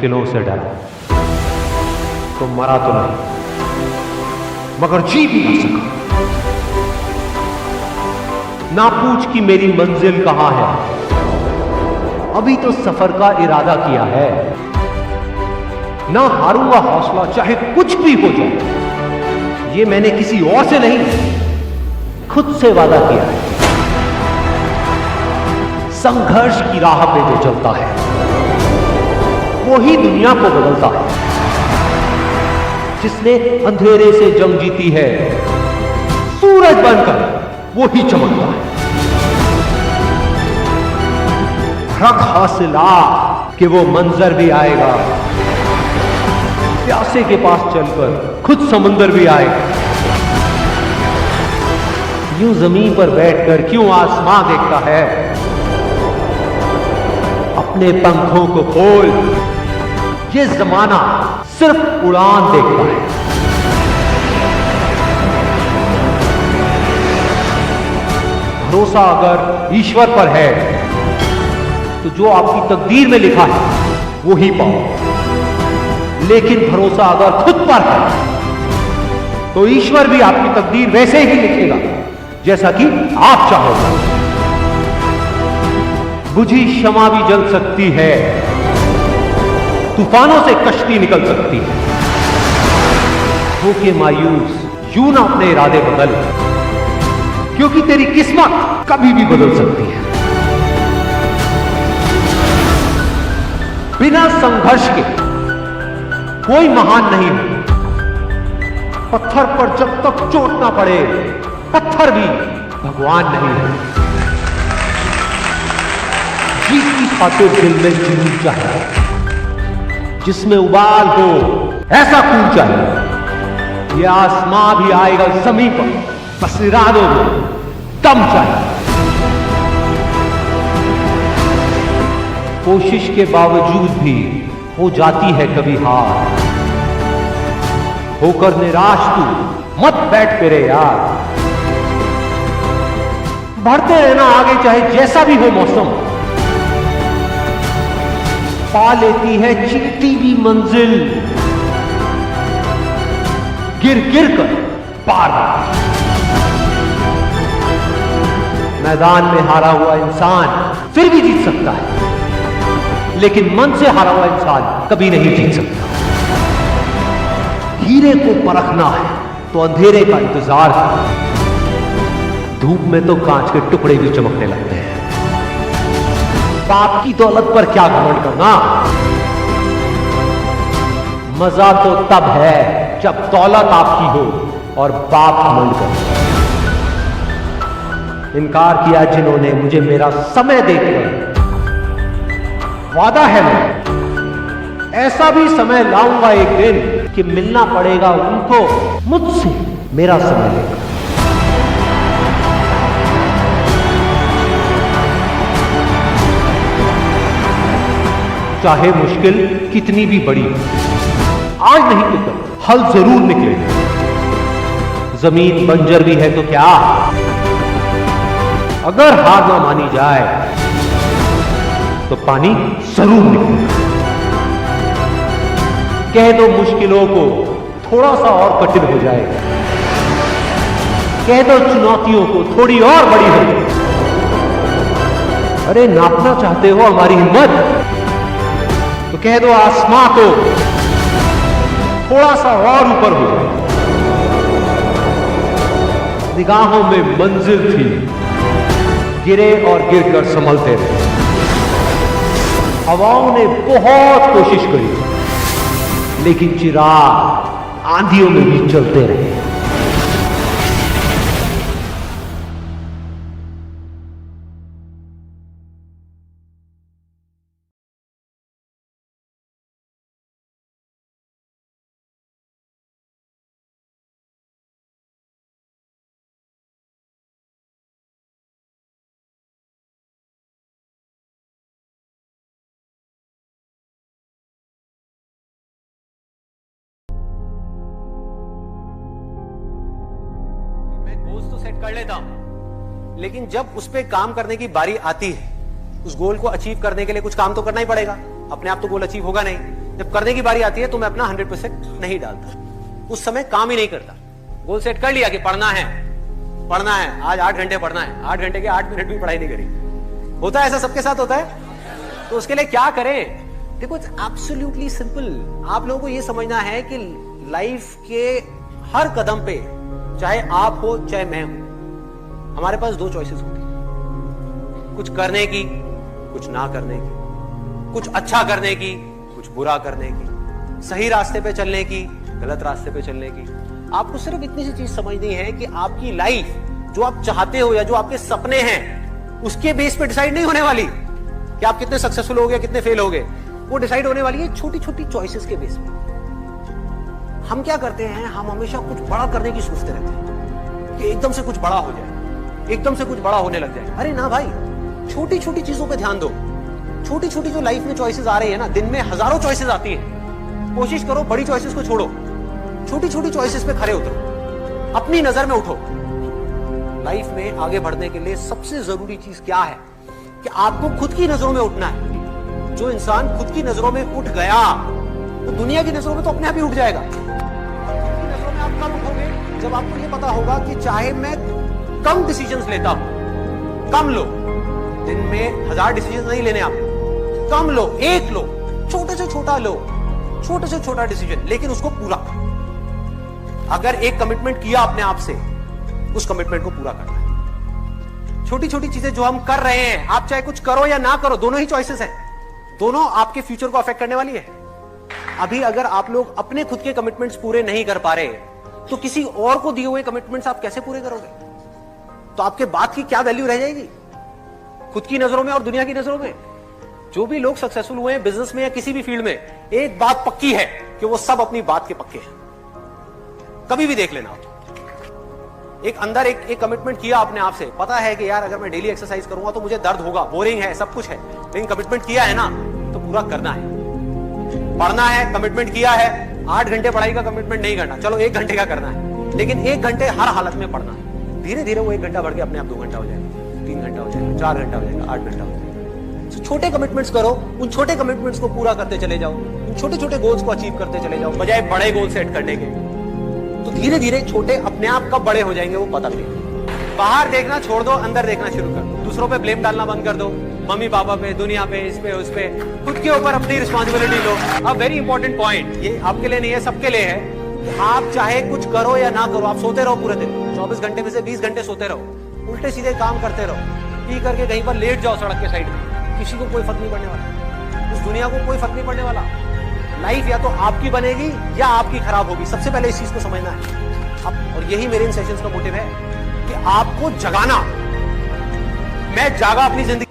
दिलों से डरा तो मरा तो नहीं, मगर जी भी ना सका। ना पूछ कि मेरी मंजिल कहां है, अभी तो सफर का इरादा किया है। ना हारूंगा हौसला चाहे कुछ भी हो जाए, ये मैंने किसी और से नहीं खुद से वादा किया है। संघर्ष की राह पे जो चलता है वो ही दुनिया को बदलता है। जिसने अंधेरे से जंग जीती है, सूरज बनकर वो ही चमकता है। हक हासिल आ कि वो मंजर भी आएगा, प्यासे के पास चलकर खुद समुंदर भी आएगा। यूं जमीन पर बैठकर क्यों आसमां देखता है, अपने पंखों को खोल, ये जमाना सिर्फ उड़ान देखता है। भरोसा अगर ईश्वर पर है तो जो आपकी तकदीर में लिखा है वो ही पाओ, लेकिन भरोसा अगर खुद पर है तो ईश्वर भी आपकी तकदीर वैसे ही लिखेगा जैसा कि आप चाहोगे। बुझी शमा भी जल सकती है, तूफानों से कश्ती निकल सकती है। होके मायूस यूं ना अपने इरादे बदल, क्योंकि तेरी किस्मत कभी भी बदल सकती है। बिना संघर्ष के कोई महान नहीं हो। पत्थर पर जब तक चोट ना पड़े, पत्थर भी भगवान नहीं है। जीत की खातिर दिल में जुनून चाहिए, जिसमें उबाल हो ऐसा खून चाहिए। ये आसमां भी आएगा जमीन पर, बस इरादों में दम चाहिए। कोशिश के बावजूद भी हो जाती है कभी हार, होकर निराश तू मत बैठ फिरे यार। बढ़ते रहना आगे चाहे जैसा भी हो मौसम, पा लेती है चीटी भी मंजिल। गिर गिर कर पार। मैदान में हारा हुआ इंसान फिर भी जीत सकता है, लेकिन मन से हारा हुआ इंसान कभी नहीं जीत सकता। हीरे को परखना है तो अंधेरे का इंतजार कर। धूप में तो कांच के टुकड़े भी चमकने लगते हैं। बाप की दौलत पर क्या घमंड करना, मजा तो तब है जब दौलत आपकी हो और बाप घमंड करे। इनकार किया जिन्होंने मुझे मेरा समय देकर, वादा है मैं ऐसा भी समय लाऊंगा एक दिन कि मिलना पड़ेगा उनको मुझसे मेरा समय लेकर। चाहे मुश्किल कितनी भी बड़ी हो, आज नहीं तो कल हल जरूर निकलेगा। जमीन बंजर भी है तो क्या, अगर हार ना मानी जाए तो पानी जरूर निकलेगा। कह दो मुश्किलों को थोड़ा सा और कठिन हो जाएगा, कह दो चुनौतियों को थोड़ी और बड़ी हो जाएगी। अरे नापना चाहते हो हमारी हिम्मत, तो कह दो आसमां को थोड़ा सा और ऊपर हो जाए। निगाहों में मंजिल थी, गिरे और गिरकर संभलते रहे। हवाओं ने बहुत कोशिश करी, लेकिन चिराग आंधियों में भी चलते रहे। गोल्स तो सेट कर लेता हूं, लेकिन जब उस पे काम करने की बारी आती है, उस गोल को अचीव करने के लिए कुछ काम तो करना ही पड़ेगा। अपने आप तो गोल अचीव होगा नहीं। जब करने की बारी आती है तो मैं अपना 100% नहीं डालता, उस समय काम ही नहीं करता। गोल सेट कर लिया कि पढ़ना है आज 8 घंटे पढ़ना है, 8 घंटे के 8 मिनट भी पढ़ाई नहीं करी। होता है ऐसा, सबके साथ होता है। तो उसके लिए क्या करें? देखो, इट्स एब्सोल्युटली सिंपल। आप लोगों को यह समझना है कि लाइफ के हर कदम पे, चाहे आप हो चाहे मैं हूं, हमारे पास 2 चॉइसेस होती है, कुछ करने की, कुछ ना करने की, कुछ अच्छा करने की, कुछ बुरा करने की, सही रास्ते पे चलने की, गलत रास्ते पे चलने की। आपको सिर्फ इतनी सी चीज समझनी है कि आपकी लाइफ जो आप चाहते हो या जो आपके सपने हैं, उसके बेस पे डिसाइड नहीं होने वाली कि आप कितने सक्सेसफुल हो गए, कितने फेल हो गए। वो डिसाइड होने वाली है छोटी छोटी चॉइसेस के बेस पे। हम क्या करते हैं, हम हमेशा कुछ बड़ा करने की सोचते रहते हैं कि एकदम से कुछ बड़ा हो जाए, एकदम से कुछ बड़ा होने लग जाए। अरे ना भाई, छोटी छोटी चीजों पे ध्यान दो। छोटी छोटी जो लाइफ में चॉइसेस आ रही है ना, दिन में हजारों चॉइसेस आती है, कोशिश करो बड़ी चॉइसेस को छोड़ो, छोटी छोटी चॉइसेस पे खरे उतरो, अपनी नजर में उठो। लाइफ में आगे बढ़ने के लिए सबसे जरूरी चीज क्या है कि आपको खुद की नजरों में उठना है। जो इंसान खुद की नजरों में उठ गया, तो दुनिया की नजरों में तो अपने आप ही उठ जाएगा। नजरों में आप कब उठोगे? जब आपको यह पता होगा कि चाहे मैं कम डिसीजंस लेता हूं, कम लो, दिन में 1000 डिसीजंस नहीं लेने आपको, कम लो, एक लो, छोटे से छोटा लो, छोटे से छोटा डिसीजन, लेकिन उसको पूरा। अगर एक कमिटमेंट किया अपने आप से, उस कमिटमेंट को पूरा करना है। छोटी छोटी चीजें जो हम कर रहे हैं, आप चाहे कुछ करो या ना करो, दोनों ही चॉइसेस हैं, दोनों आपके फ्यूचर को अफेक्ट करने वाली है। अभी अगर आप लोग अपने खुद के कमिटमेंट्स पूरे नहीं कर पा रहे, तो किसी और को दिए हुए कमिटमेंट्स आप कैसे पूरे करोगे? तो आपके बात की क्या वैल्यू रह जाएगी खुद की नजरों में और दुनिया की नजरों में? जो भी लोग सक्सेसफुल हुए हैं बिजनेस में या किसी भी फील्ड में, एक बात पक्की है कि वो सब अपनी बात के पक्के हैं। कभी भी देख लेना, एक अंदर एक कमिटमेंट किया अपने आप से, पता है कि यार अगर मैं डेली एक्सरसाइज करूंगा तो मुझे दर्द होगा, बोरिंग है, सब कुछ है, लेकिन कमिटमेंट किया है ना, तो पूरा करना है। पढ़ना है, कमिटमेंट किया है, 8 घंटे पढ़ाई का कमिटमेंट नहीं करना, चलो 1 घंटे का करना है, लेकिन 1 घंटे हर हालत में पढ़ना है। धीरे धीरे वो 1 घंटा बढ़ के अपने आप 2 घंटा हो जाएगा, 3 घंटा हो जाएगा, 4 घंटा हो जाएगा, 8 घंटा हो जाएगा। तो छोटे कमिटमेंट्स करो, उन छोटे कमिटमेंट्स को पूरा करते चले जाओ, उन छोटे छोटे गोल्स को अचीव करते चले जाओ, बजाय बड़े गोल सेट करने के। तो धीरे धीरे छोटे अपने आप कब बड़े हो जाएंगे वो पता नहीं। बाहर देखना छोड़ दो, अंदर देखना शुरू कर दो। दूसरों पे ब्लेम डालना बंद कर दो, मम्मी पापा पे, दुनिया पे, इस पे उस पे। खुद के ऊपर अपनी रिस्पॉन्सिबिलिटी लो। अब वेरी इंपॉर्टेंट पॉइंट, ये आपके लिए नहीं है, सबके लिए है कि आप चाहे कुछ करो या ना करो, आप सोते रहो पूरे दिन, 24 घंटे में से 20 घंटे सोते रहो, उल्टे सीधे काम करते रहो, पी करके कहीं पर लेट जाओ सड़क के साइड में, किसी को कोई फर्क नहीं पड़ने वाला, उस दुनिया को कोई फर्क नहीं पड़ने वाला। लाइफ या तो आपकी बनेगी या आपकी खराब होगी, सबसे पहले इस चीज को समझना है। और यही मेरे इन सेशंस का मोटिव है कि आपको जगाना। मैं जागा अपनी जिंदगी।